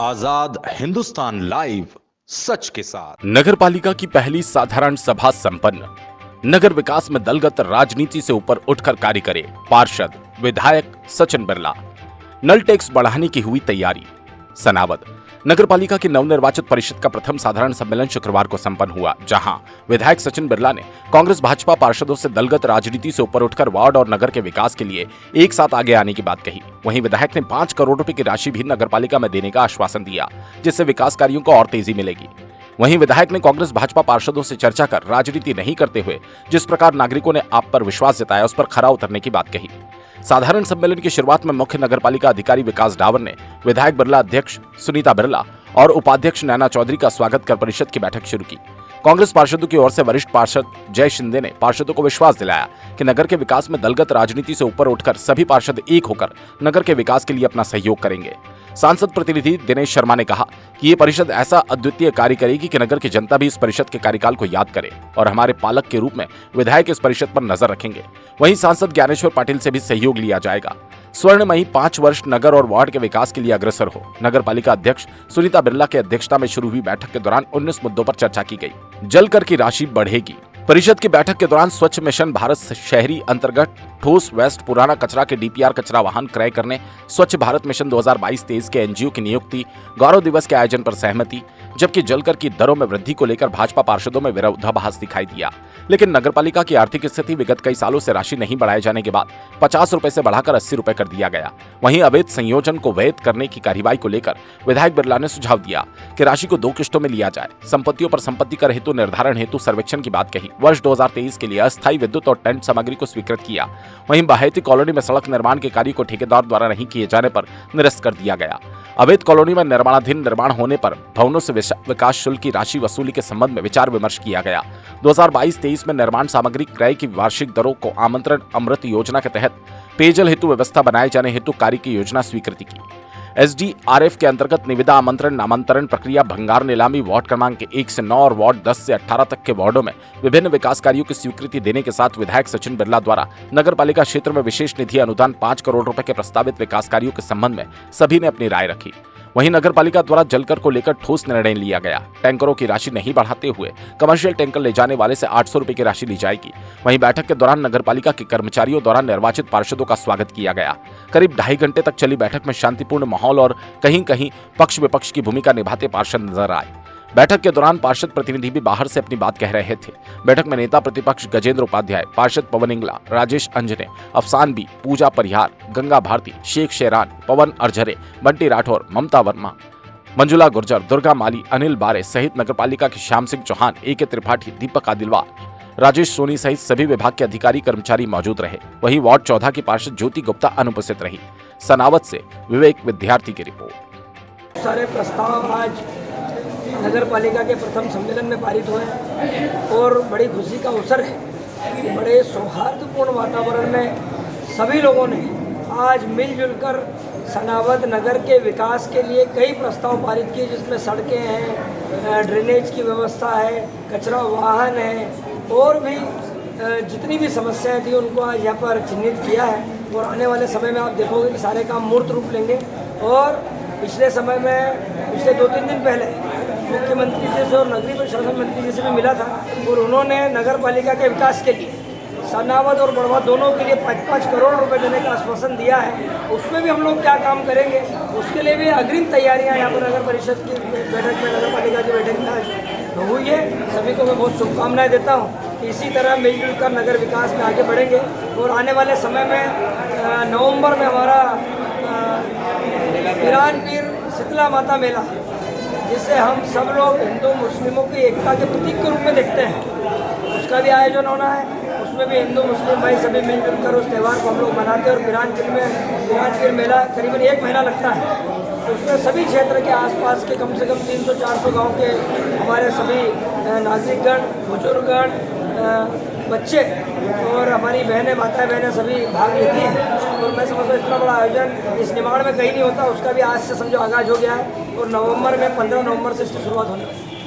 आजाद Hindustan live, सच के साथ। नगर पालिका की पहली साधारण सभा संपन्न। नगर विकास में दलगत राजनीति से ऊपर उठकर कार्य करे पार्षद विधायक सचिन बिरला। नल टैक्स बढ़ाने की हुई तैयारी। सनावद नगर पालिका की नवनिर्वाचित परिषद का प्रथम साधारण सम्मेलन शुक्रवार को संपन्न हुआ, जहां विधायक सचिन बिरला ने कांग्रेस भाजपा पार्षदों से दलगत राजनीति से ऊपर उठकर वार्ड और नगर के विकास के लिए एक साथ आगे आने की बात कही। वहीं विधायक ने 5 करोड़ रुपए की राशि भी नगर पालिका में देने का आश्वासन दिया, जिससे विकास कार्यों को और तेजी मिलेगी। वहीं विधायक ने कांग्रेस भाजपा पार्षदों से चर्चा कर राजनीति नहीं करते हुए जिस प्रकार नागरिकों ने आप पर विश्वास जताया, उस पर खरा उतरने की बात कही। साधारण सम्मेलन की शुरुआत में मुख्य नगरपालिका अधिकारी विकास डावर ने विधायक बिरला, अध्यक्ष सुनीता बिरला और उपाध्यक्ष नैना चौधरी का स्वागत कर परिषद की बैठक शुरू की। कांग्रेस पार्षदों की ओर से वरिष्ठ पार्षद जय शिंदे ने पार्षदों को विश्वास दिलाया कि नगर के विकास में दलगत राजनीति से ऊपर उठकर सभी पार्षद एक होकर नगर के विकास के लिए अपना सहयोग करेंगे। सांसद प्रतिनिधि दिनेश शर्मा ने कहा कि ये परिषद ऐसा अद्वितीय कार्य करेगी कि नगर की जनता भी इस परिषद के कार्यकाल को याद करे और हमारे पालक के रूप में विधायक इस परिषद पर नजर रखेंगे। वहीं सांसद ज्ञानेश्वर पाटिल से भी सहयोग लिया जाएगा। स्वर्णमयी 5 वर्ष नगर और वार्ड के विकास के लिए अग्रसर हो। नगर पालिका अध्यक्ष सुनीता बिरला की अध्यक्षता में शुरू हुई बैठक के दौरान 19 मुद्दों पर चर्चा की गई। जल कर की राशि बढ़ेगी। परिषद की बैठक के दौरान स्वच्छ मिशन भारत शहरी अंतर्गत ठोस वेस्ट पुराना कचरा के डीपीआर कचरा वाहन क्रय करने, स्वच्छ भारत मिशन 2022-23 के एनजीओ की नियुक्ति, गौरव दिवस के आयोजन पर सहमति, जबकि जलकर की दरों में वृद्धि को लेकर भाजपा पार्षदों में विरोधाभास दिखाई दिया। लेकिन नगरपालिका की आर्थिक स्थिति विगत कई सालों से राशि नहीं बढ़ाए जाने के बाद 50 रुपए से बढ़ाकर 80 रुपए कर दिया गया। वहीं अवैध संयोजन को वैध करने की कार्रवाई को लेकर विधायक बिरला ने सुझाव दिया कि राशि को 2 किश्तों में लिया जाए। संपत्तियों पर संपत्ति कर हेतु निर्धारण हेतु सर्वेक्षण की बात कही। वर्ष 2023 के लिए अस्थायी विद्युत और टेंट सामग्री को स्वीकृत किया। वहीं बाहेती कॉलोनी में सड़क निर्माण के कार्य को ठेकेदार द्वारा नहीं किए जाने पर निरस्त कर दिया गया। अवैध कॉलोनी में निर्माणाधीन निर्माण होने पर भवनों से विकास शुल्क की राशि वसूली के संबंध में विचार विमर्श किया गया। 2022-23 में निर्माण सामग्री क्रय की वार्षिक दरों को आमंत्रण अमृत योजना के तहत पेयजल हेतु व्यवस्था बनाए जाने हेतु कार्य की योजना स्वीकृति की। एसडीआरएफ के अंतर्गत निविदा आमंत्रण नामांतरण प्रक्रिया भंगार नीलामी वार्ड क्रमांक 1 से 9 और वार्ड 10 से 18 तक के वार्डों में विभिन्न विकास कार्यों की स्वीकृति देने के साथ विधायक सचिन बिरला द्वारा नगर पालिका क्षेत्र में विशेष निधि अनुदान 5 करोड़ रुपए के प्रस्तावित विकास कार्यों के संबंध में सभी ने अपनी राय रखी। वहीं नगर पालिका द्वारा जलकर को लेकर ठोस निर्णय लिया गया। टैंकरों की राशि नहीं बढ़ाते हुए कमर्शियल टैंकर ले जाने वाले से 800 रुपए की राशि ली जाएगी। वहीं बैठक के दौरान नगर पालिका के कर्मचारियों द्वारा निर्वाचित पार्षदों का स्वागत किया गया। करीब 2.5 घंटे तक चली बैठक में शांतिपूर्ण माहौल और कहीं कहीं पक्ष विपक्ष की भूमिका निभाते पार्षद नजर आए। बैठक के दौरान पार्षद प्रतिनिधि भी बाहर से अपनी बात कह रहे थे। बैठक में नेता प्रतिपक्ष गजेंद्र उपाध्याय, पार्षद पवन इंगला, राजेश अंजने, अफसान बी, पूजा परिहार, गंगा भारती, शेख शेरान, पवन अर्जरे, बंटी राठौर, ममता वर्मा, मंजुला गुर्जर, दुर्गा माली, अनिल बारे सहित नगरपालिका के श्याम सिंह चौहान, AK त्रिपाठी, दीपक आदिलवार, राजेश सोनी सहित सभी विभाग के अधिकारी कर्मचारी मौजूद रहे। वहीं वार्ड 14 की पार्षद ज्योति गुप्ता अनुपस्थित रही। सनावत से विवेक विद्यार्थी की रिपोर्ट। सारे प्रस्ताव आज नगर पालिका के प्रथम सम्मेलन में पारित हुए और बड़ी खुशी का अवसर है कि बड़े सौहार्दपूर्ण वातावरण में सभी लोगों ने आज मिलजुल कर सनावद नगर के विकास के लिए कई प्रस्ताव पारित किए, जिसमें सड़कें हैं, ड्रेनेज की व्यवस्था है, कचरा वाहन है और भी जितनी भी समस्याएं थी उनको आज यहाँ पर चिन्हित किया है। और आने वाले समय में आप देखोगे कि सारे काम मूर्त रूप लेंगे। और पिछले समय में पिछले 2-3 दिन पहले मुख्यमंत्री जी से और नगरीय प्रशासन मंत्री जी से भी मिला था और उन्होंने नगर पालिका के विकास के लिए सनावद और बड़वा दोनों के लिए 5-5 करोड़ रुपए देने का आश्वासन दिया है। उसमें भी हम लोग क्या काम करेंगे, उसके लिए भी अग्रिम तैयारियां यहाँ पर नगर परिषद की बैठक में, नगर पालिका की बैठक में आज हुई है। सभी को मैं बहुत शुभकामनाएं देता हूँ कि इसी तरह मिलजुल कर नगर विकास में आगे बढ़ेंगे। और आने वाले समय में नवंबर में हमारा ईरान पीर शीतला माता मेला, जिसे हम सब लोग हिंदू मुस्लिमों की एकता के प्रतीक के रूप में देखते हैं, उसका भी आयोजन होना है। उसमें भी हिंदू मुस्लिम भाई सभी मिलजुल कर उस त्यौहार को हम लोग मनाते हैं। और ईरान पीर मेला करीबन 1 महीना लगता है। तो उसमें सभी क्षेत्र के आसपास के कम से कम 300-400 गाँव के हमारे सभी नागरिकगण, बुजुर्गगण, बच्चे और हमारी बहनें, माताएं बहनें सभी भाग लेती हैं। और मैं समझता हूँ इतना बड़ा आयोजन इस निमाड़ में कहीं नहीं होता, उसका भी आज से समझो आगाज हो गया है। और नवंबर में 15 नवंबर से इसकी शुरुआत होने वाली है।